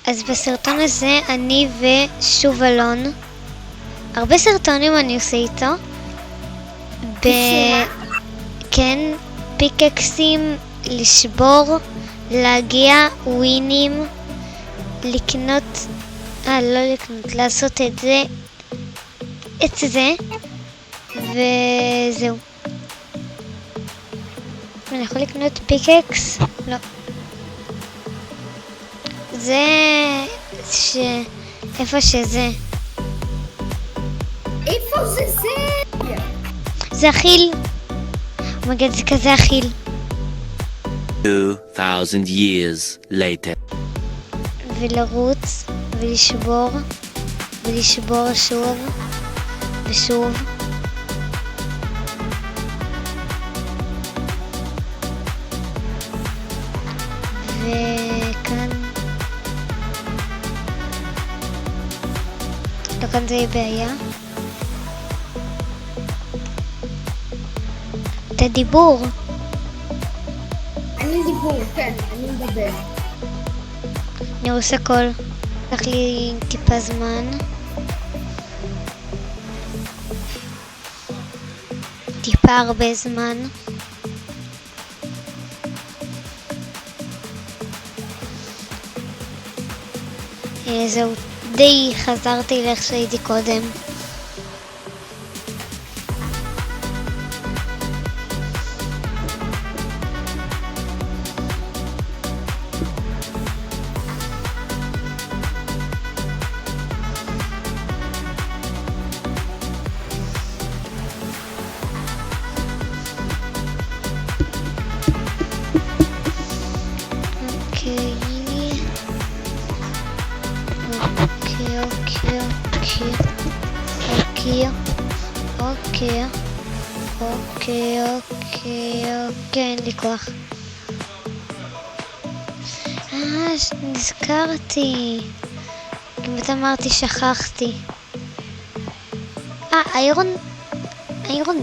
אז בסרטון הזה אני ושוב אלון, הרבה סרטונים אני עושה איתו, כן, פיקקסים, לשבור, להגיע, ווינים, לקנות, לא לקנות, לעשות את זה, וזהו. אני יכול לקנות פיקקס? לא. זה איפה שזה. איפה זה? זה אכיל. מגד זה כזה אכיל. 2000 years later. ולרוץ ולשבור ולשבור שוב ושוב. וכאן לא, כאן זה יהיה בעיה. את הדיבור. אני דיבור, כן, אני מדבר. אני עושה הכל. לקח לי טיפה זמן. טיפה הרבה זמן. זהו, די חזרתי לאיך שהייתי קודם. אוקיי, אין לי כוח. נזכרתי. כמעט אמרתי, שכחתי. איירון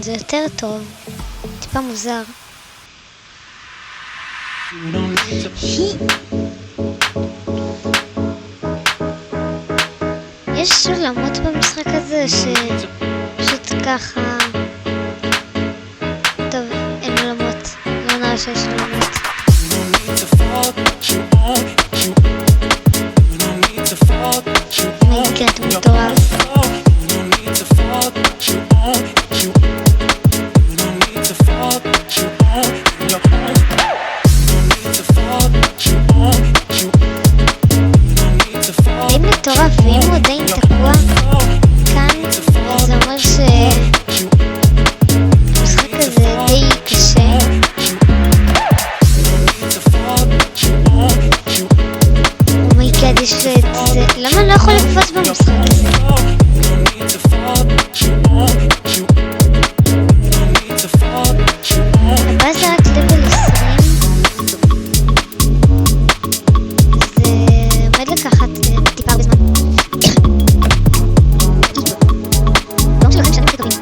זה יותר טוב. טיפה מוזר. יש סולמות במשחק הזה שפשוט ככה... טוב, אין עולמות. לא נראה שיש עולמות. מה יקרה, אתה מטורף? די מטורף, ואם הוא עדיין תקוע כאן, זה אומר המשחק הזה די קשה. אומייגאד, יש לו את זה. למה אני לא יכול לקפוץ במשחק הזה? הבא זה רק לבל 20. זה עומד לקחת טיפה הרבה זמן. לא משהו לכם שאני הכי טובים.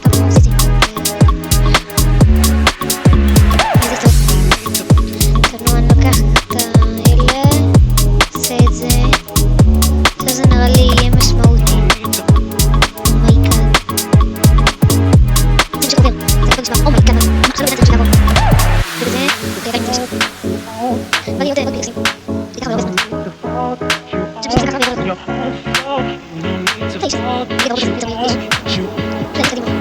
טוב, אני עשיתי. איזה טוב. טוב, אני לוקח את האלה, עושה את זה. זה נראה לי יהיה משמעותי. אומייגאד. זה שקובר. זה יכול לשמוע. אומייגאד. מה עכשיו לדעת שתעבור? וזה, תראה את זה. בא לי עוד גרסים. זה ככה הרבה זמן. זה ככה הרבה זמן. זה ככה הרבה זמן.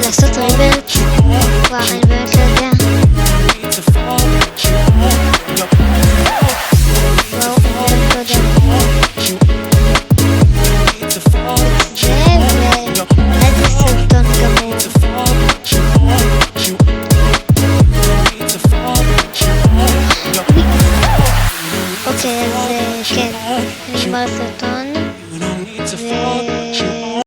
לעשות ריברט, וואו, אני באמת לא יודע. וואו, אני באמת לא יודע. זה ואיזה סרטון גמור. אוקיי, אז כן, נגמר הסרטון.